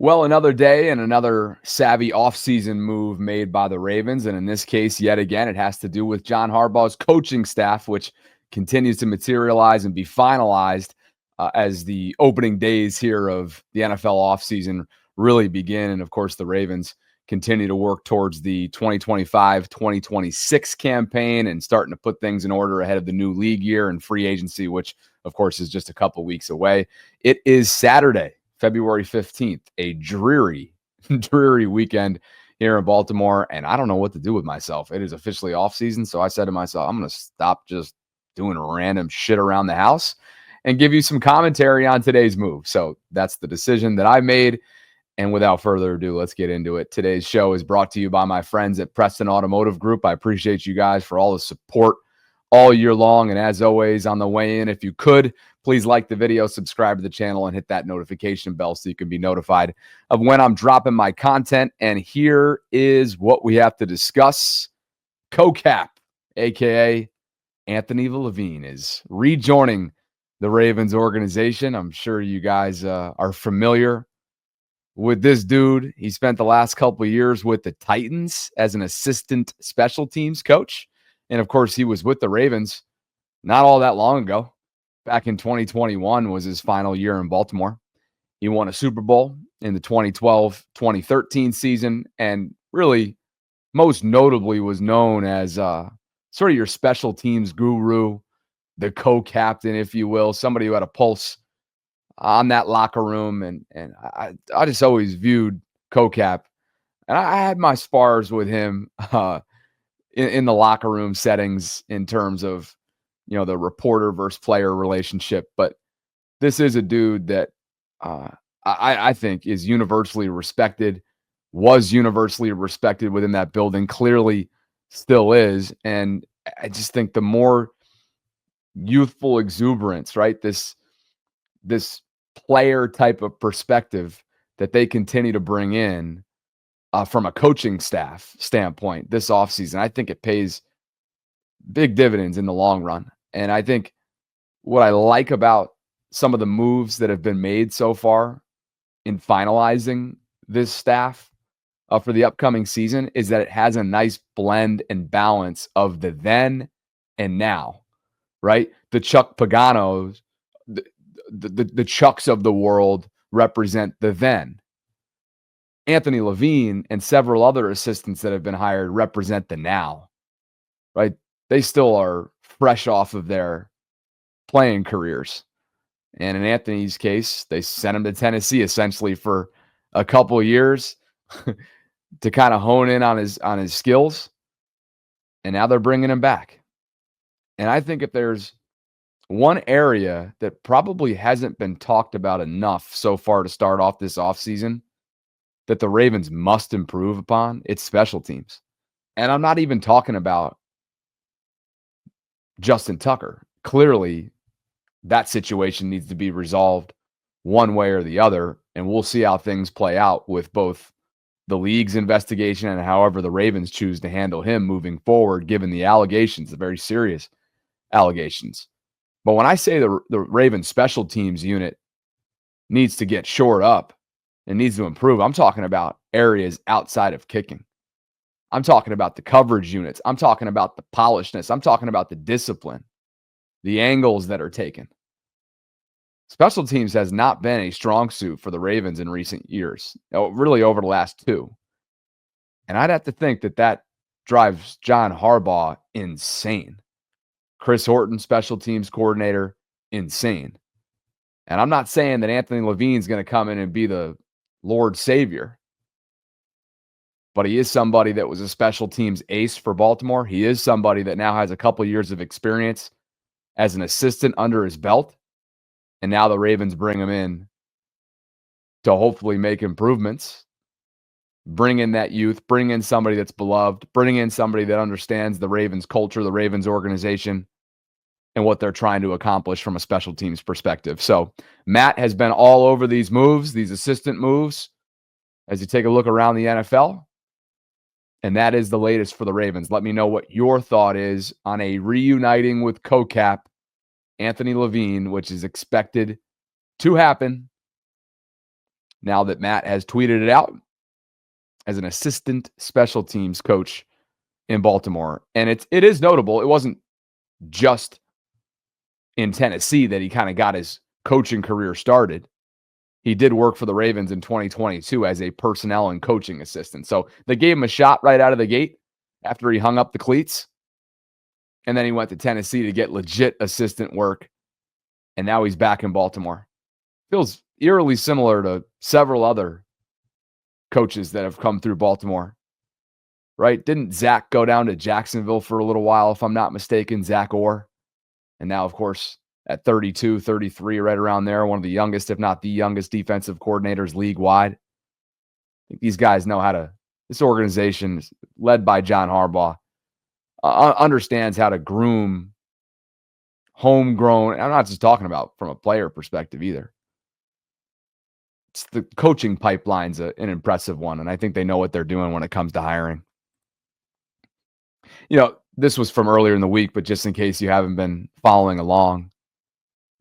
Well, another day and another savvy offseason move made by the Ravens. And in this case, yet again, it has to do with John Harbaugh's coaching staff, which continues to materialize and be finalized as the opening days here of the NFL offseason really begin. And of course, the Ravens continue to work towards the 2025-2026 campaign and starting to put things in order ahead of the new league year and free agency, which, of course, is just a couple weeks away. It is Saturday, February 15th, a dreary weekend here in Baltimore, and I don't know what to do with myself. It is officially off season, so I said to myself, I'm going to stop just doing random shit around the house and give you some commentary on today's move. So that's the decision that I made, and without further ado, let's get into it. Today's show is brought to you by my friends at Preston Automotive Group. I appreciate you guys for all the support all year long, and as always, on the way in, if you could, please like the video, subscribe to the channel, and hit that notification bell so you can be notified of when I'm dropping my content. And here is what we have to discuss. Co-Cap, a.k.a. Anthony Levine, is rejoining the Ravens organization. I'm sure you guys are familiar with this dude. He spent the last couple of years with the Titans as an assistant special teams coach. And, of course, he was with the Ravens not all that long ago. Back in 2021 was his final year in Baltimore. He won a Super Bowl in the 2012-2013 season, and really, most notably, was known as sort of your special teams guru, the co-captain, if you will, somebody who had a pulse on that locker room. And I just always viewed co-cap, and I had my spars with him in the locker room settings in terms of, you know, the reporter versus player relationship. But this is a dude that I think is universally respected, was universally respected within that building, clearly still is. And I just think the more youthful exuberance, right, this player type of perspective that they continue to bring in from a coaching staff standpoint this offseason, I think it pays big dividends in the long run. And I think what I like about some of the moves that have been made so far in finalizing this staff for the upcoming season is that it has a nice blend and balance of the then and now, right? The Chuck Paganos, the Chucks of the world represent the then. Anthony Levine and several other assistants that have been hired represent the now, right? They still are fresh off of their playing careers. And in Anthony's case, they sent him to Tennessee essentially for a couple of years to kind of hone in on his skills. And now they're bringing him back. And I think if there's one area that probably hasn't been talked about enough so far to start off this offseason that the Ravens must improve upon, it's special teams. And I'm not even talking about Justin Tucker. Clearly, that situation needs to be resolved one way or the other, and we'll see how things play out with both the league's investigation and however the Ravens choose to handle him moving forward, given the allegations, the very serious allegations. But when I say the Ravens special teams unit needs to get shored up and needs to improve, I'm talking about areas outside of kicking. I'm talking about the coverage units. I'm talking about the polishedness. I'm talking about the discipline, the angles that are taken. Special teams has not been a strong suit for the Ravens in recent years, really over the last two. And I'd have to think that drives John Harbaugh insane. Chris Horton, special teams coordinator, insane. And I'm not saying that Anthony Levine's going to come in and be the Lord Savior, but he is somebody that was a special teams ace for Baltimore. He is somebody that now has a couple years of experience as an assistant under his belt. And now the Ravens bring him in to hopefully make improvements, bring in that youth, bring in somebody that's beloved, bring in somebody that understands the Ravens culture, the Ravens organization, and what they're trying to accomplish from a special teams perspective. So Matt has been all over these moves, these assistant moves, as you take a look around the NFL. And that is the latest for the Ravens. Let me know what your thought is on a reuniting with co-cap Anthony Levine, which is expected to happen now that Matt has tweeted it out as an assistant special teams coach in Baltimore. And it is notable. It wasn't just in Tennessee that he kind of got his coaching career started. He did work for the Ravens in 2022 as a personnel and coaching assistant. So they gave him a shot right out of the gate after he hung up the cleats. And then he went to Tennessee to get legit assistant work. And now he's back in Baltimore. Feels eerily similar to several other coaches that have come through Baltimore, right? Didn't Zach go down to Jacksonville for a little while, if I'm not mistaken, Zach Orr? And now, of course, at 32, 33, right around there, one of the youngest, if not the youngest defensive coordinators league-wide. I think these guys know how to, this organization led by John Harbaugh, understands how to groom homegrown. I'm not just talking about from a player perspective either. It's the coaching pipeline's an impressive one, and I think they know what they're doing when it comes to hiring. You know, this was from earlier in the week, but just in case you haven't been following along,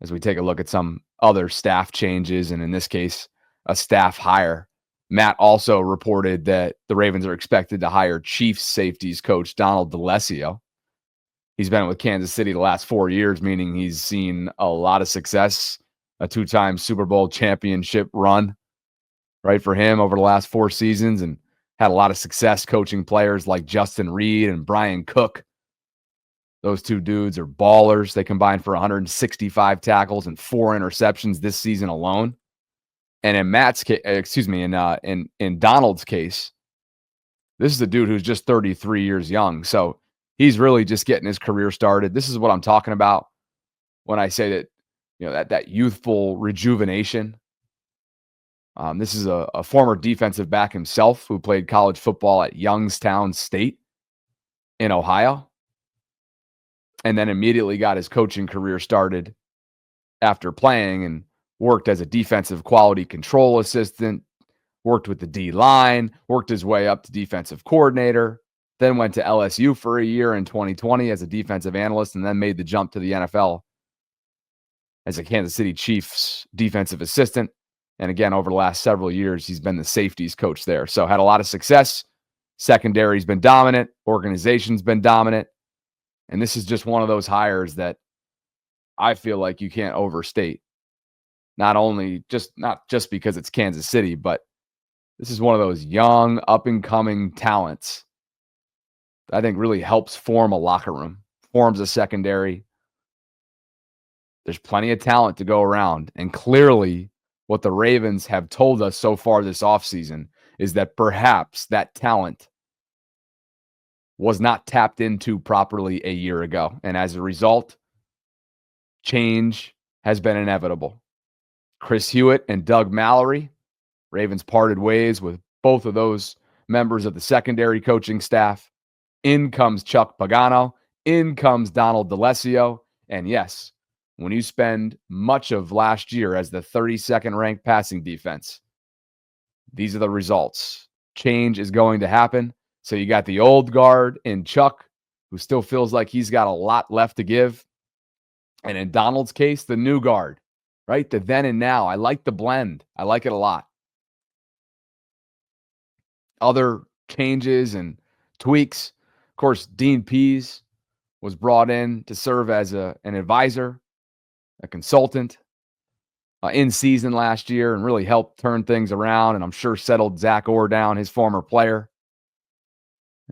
as we take a look at some other staff changes, and in this case, a staff hire, Matt also reported that the Ravens are expected to hire Chiefs safeties coach Donald DeLessio. He's been with Kansas City the last 4 years, meaning he's seen a lot of success, a 2-time Super Bowl championship run, right, for him over the last 4 seasons, and had a lot of success coaching players like Justin Reed and Brian Cook. Those two dudes are ballers. They combined for 165 tackles and 4 interceptions this season alone. And in Matt's case, in Donald's case, this is a dude who's just 33 years young. So he's really just getting his career started. This is what I'm talking about when I say that, you know, that youthful rejuvenation. This is a former defensive back himself who played college football at Youngstown State in Ohio, and then immediately got his coaching career started after playing and worked as a defensive quality control assistant, worked with the D-line, worked his way up to defensive coordinator, then went to LSU for a year in 2020 as a defensive analyst, and then made the jump to the NFL as a Kansas City Chiefs defensive assistant. And again, over the last several years, he's been the safeties coach there. So had a lot of success. Secondary's been dominant. Organization's been dominant. And this is just one of those hires that I feel like you can't overstate. Not just because it's Kansas City, but this is one of those young, up-and-coming talents that I think really helps form a locker room, forms a secondary. There's plenty of talent to go around. And clearly, what the Ravens have told us so far this offseason is that perhaps that talent was not tapped into properly a year ago. And as a result, change has been inevitable. Chris Hewitt and Doug Mallory, Ravens parted ways with both of those members of the secondary coaching staff. In comes Chuck Pagano. In comes Donald DeLessio. And yes, when you spend much of last year as the 32nd ranked passing defense, these are the results. Change is going to happen. So you got the old guard in Chuck, who still feels like he's got a lot left to give. And in Donald's case, the new guard, right? The then and now. I like the blend. I like it a lot. Other changes and tweaks. Of course, Dean Pease was brought in to serve as an advisor, a consultant in season last year, and really helped turn things around, and I'm sure settled Zach Orr down, his former player.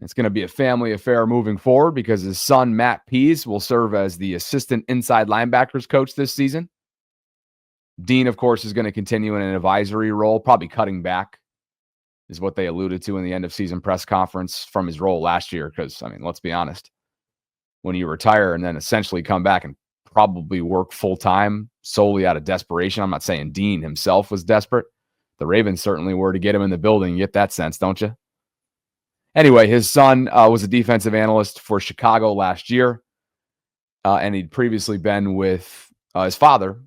It's going to be a family affair moving forward because his son, Matt Pease, will serve as the assistant inside linebackers coach this season. Dean, of course, is going to continue in an advisory role, probably cutting back, is what they alluded to in the end of season press conference from his role last year. Because, I mean, let's be honest, when you retire and then essentially come back and probably work full-time solely out of desperation. I'm not saying Dean himself was desperate. The Ravens certainly were to get him in the building. You get that sense, don't you? Anyway, his son was a defensive analyst for Chicago last year, and he'd previously been with his father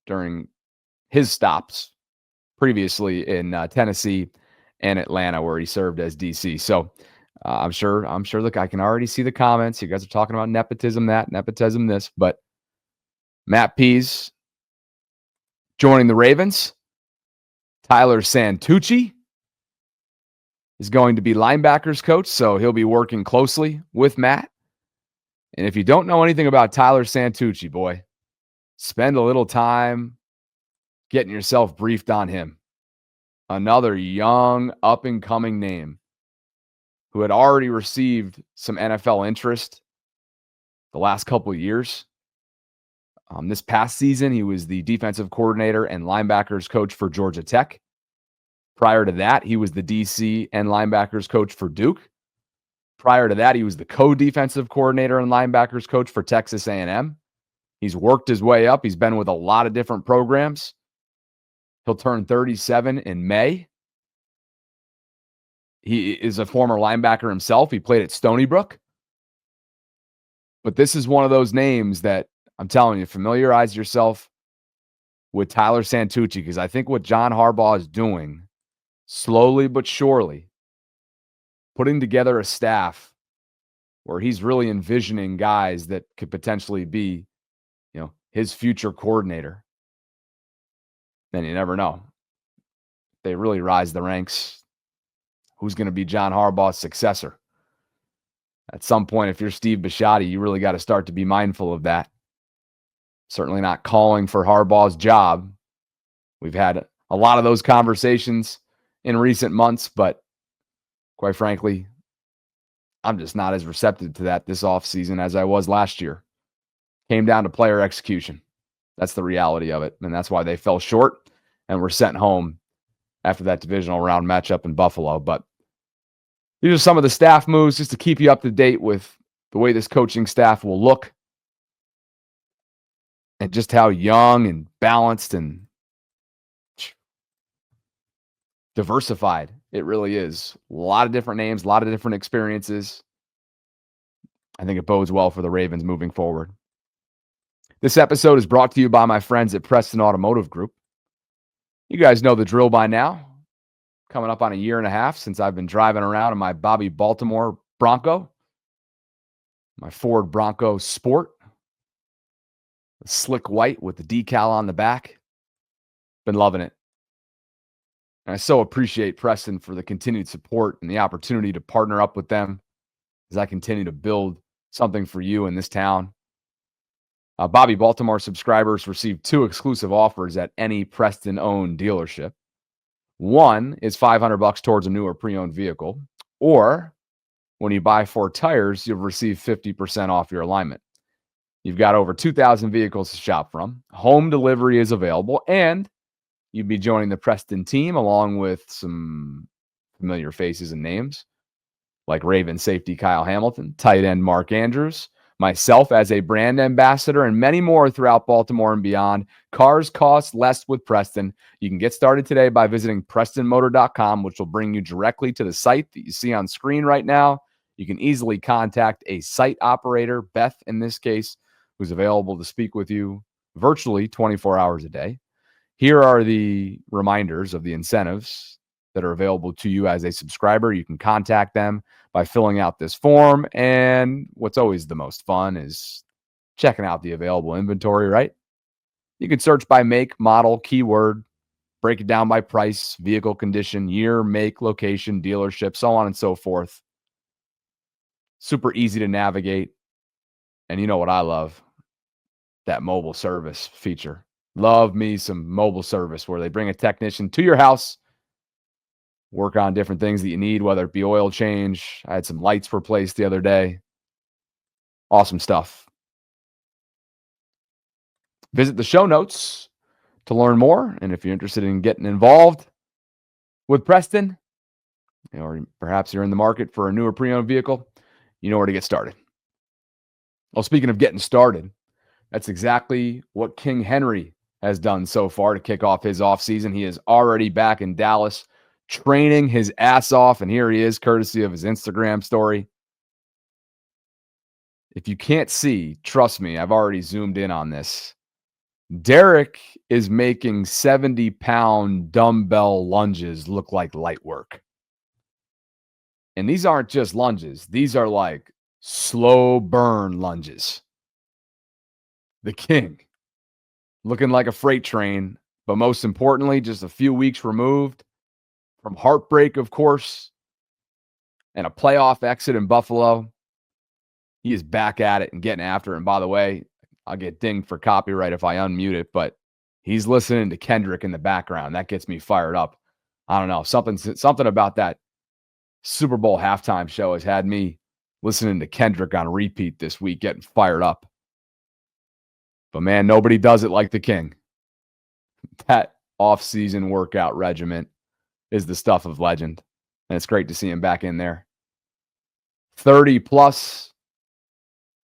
during his stops previously in Tennessee and Atlanta, where he served as DC. So I'm sure, look, I can already see the comments. You guys are talking about nepotism that, nepotism this, but Matt Pease joining the Ravens. Tyler Santucci is going to be linebackers coach, so he'll be working closely with Matt. And if you don't know anything about Tyler Santucci, boy, spend a little time getting yourself briefed on him. Another young, up-and-coming name who had already received some NFL interest the last couple of years. This past season, he was the defensive coordinator and linebackers coach for Georgia Tech. Prior to that, he was the DC and linebackers coach for Duke. Prior to that, he was the co-defensive coordinator and linebackers coach for Texas A&M. He's worked his way up. He's been with a lot of different programs. He'll turn 37 in May. He is a former linebacker himself. He played at Stony Brook. But this is one of those names that I'm telling you, familiarize yourself with Tyler Santucci, because I think what John Harbaugh is doing, slowly but surely, putting together a staff where he's really envisioning guys that could potentially be, his future coordinator. Then you never know. They really rise the ranks. Who's going to be John Harbaugh's successor? At some point, if you're Steve Bisciotti, you really got to start to be mindful of that. Certainly not calling for Harbaugh's job. We've had a lot of those conversations in recent months, but quite frankly, I'm just not as receptive to that this offseason as I was last year. Came down to player execution. That's the reality of it, and that's why they fell short and were sent home after that divisional round matchup in Buffalo. But these are some of the staff moves just to keep you up to date with the way this coaching staff will look and just how young and balanced and diversified it really is. A lot of different names, a lot of different experiences. I think it bodes well for the Ravens moving forward. This episode is brought to you by my friends at Preston Automotive Group. You guys know the drill by now. Coming up on a year and a half since I've been driving around in my Baltimore Bronco, my Ford Bronco Sport, slick white with the decal on the back. Been loving it. And I so appreciate Preston for the continued support and the opportunity to partner up with them as I continue to build something for you in this town. Bobby Baltimore subscribers receive 2 exclusive offers at any Preston-owned dealership. One is $500 towards a new or pre-owned vehicle, or when you buy 4 tires, you'll receive 50% off your alignment. You've got over 2,000 vehicles to shop from. Home delivery is available, and you'd be joining the Preston team along with some familiar faces and names like Ravens safety Kyle Hamilton, tight end Mark Andrews, myself as a brand ambassador, and many more throughout Baltimore and beyond. Cars cost less with Preston. You can get started today by visiting PrestonMotor.com, which will bring you directly to the site that you see on screen right now. You can easily contact a site operator, Beth in this case, who's available to speak with you virtually 24 hours a day. Here are the reminders of the incentives that are available to you as a subscriber. You can contact them by filling out this form. And what's always the most fun is checking out the available inventory, right? You can search by make, model, keyword, break it down by price, vehicle condition, year, make, location, dealership, so on and so forth. Super easy to navigate. And you know what I love? That mobile service feature. Love me some mobile service where they bring a technician to your house, work on different things that you need, whether it be oil change. I had some lights replaced the other day. Awesome stuff. Visit the show notes to learn more. And if you're interested in getting involved with Preston, or perhaps you're in the market for a newer pre-owned vehicle, you know where to get started. Well, speaking of getting started, that's exactly what King Henry has done so far to kick off his offseason. He is already back in Dallas, training his ass off, and here he is, courtesy of his Instagram story. If you can't see, trust me, I've already zoomed in on this. Derrick is making 70-pound dumbbell lunges look like light work. And these aren't just lunges. These are like slow burn lunges. The king, looking like a freight train, But most importantly, just a few weeks removed from heartbreak, of course, and a playoff exit in Buffalo. He is back at it and getting after it. And by the way, I'll get dinged for copyright if I unmute it, but he's listening to Kendrick in the background. That gets me fired up. I don't know. Something about that Super Bowl halftime show has had me listening to Kendrick on repeat this week, getting fired up. But man, nobody does it like the King. That off-season workout regimen is the stuff of legend. And it's great to see him back in there. 30 plus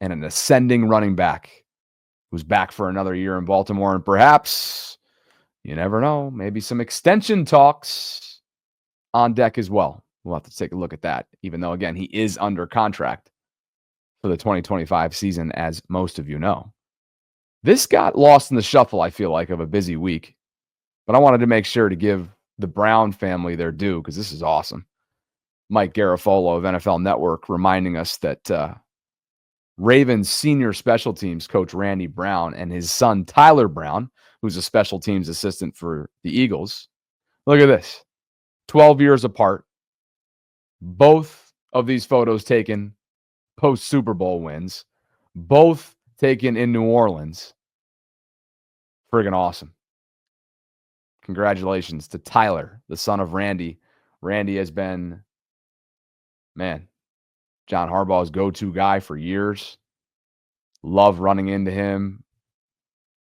and an ascending running back who's back for another year in Baltimore. And perhaps, you never know, maybe some extension talks on deck as well. We'll have to take a look at that, even though, again, he is under contract for the 2025 season, as most of you know. This got lost in the shuffle, I feel like, of a busy week. But I wanted to make sure to give the Brown family their due because this is awesome. Mike Garafolo of NFL Network reminding us that Ravens senior special teams coach Randy Brown and his son Tyler Brown, who's a special teams assistant for the Eagles. Look at this. 12 years apart. Both of these photos taken post Super Bowl wins. Both taken in New Orleans. Friggin' awesome. Congratulations to Tyler, the son of Randy. Randy has been, man, John Harbaugh's go-to guy for years. Love running into him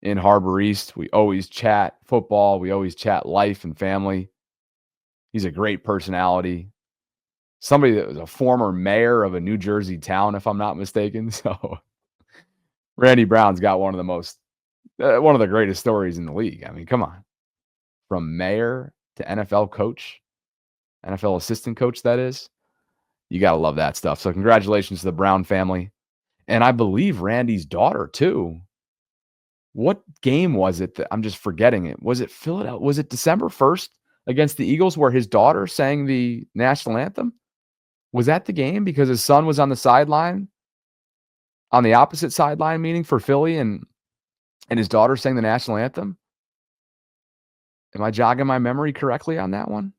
in Harbor East. We always chat football. We always chat life and family. He's a great personality. Somebody that was a former mayor of a New Jersey town, if I'm not mistaken. So Randy Brown's got one of the greatest stories in the league. I mean, come on. From mayor to NFL coach, NFL assistant coach, that is. You got to love that stuff. So congratulations to the Brown family. And I believe Randy's daughter, too. What game was it that I'm just forgetting it? Was it Philadelphia? Was it December 1st against the Eagles where his daughter sang the national anthem? Was that the game? Because his son was on the sideline, on the opposite sideline, meaning for Philly, and his daughter sang the national anthem? Am I jogging my memory correctly on that one?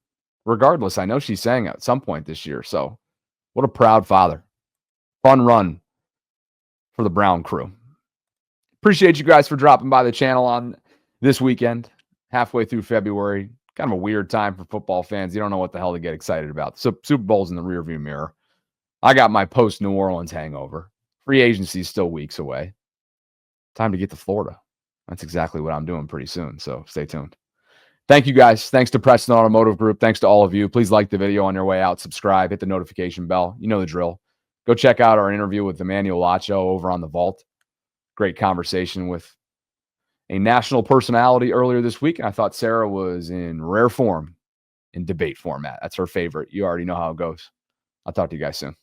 Regardless, I know she sang at some point this year. So what a proud father. Fun run for the Brown crew. Appreciate you guys for dropping by the channel on this weekend, halfway through February. Kind of a weird time for football fans. You don't know what the hell to get excited about. So Super Bowl's in the rearview mirror. I got my post-New Orleans hangover. Free agency is still weeks away. Time to get to Florida. That's exactly what I'm doing pretty soon. So stay tuned. Thank you, guys. Thanks to Preston Automotive Group. Thanks to all of you. Please like the video on your way out. Subscribe. Hit the notification bell. You know the drill. Go check out our interview with Emmanuel Lacho over on The Vault. Great conversation with a national personality earlier this week. And I thought Sarah was in rare form in debate format. That's her favorite. You already know how it goes. I'll talk to you guys soon.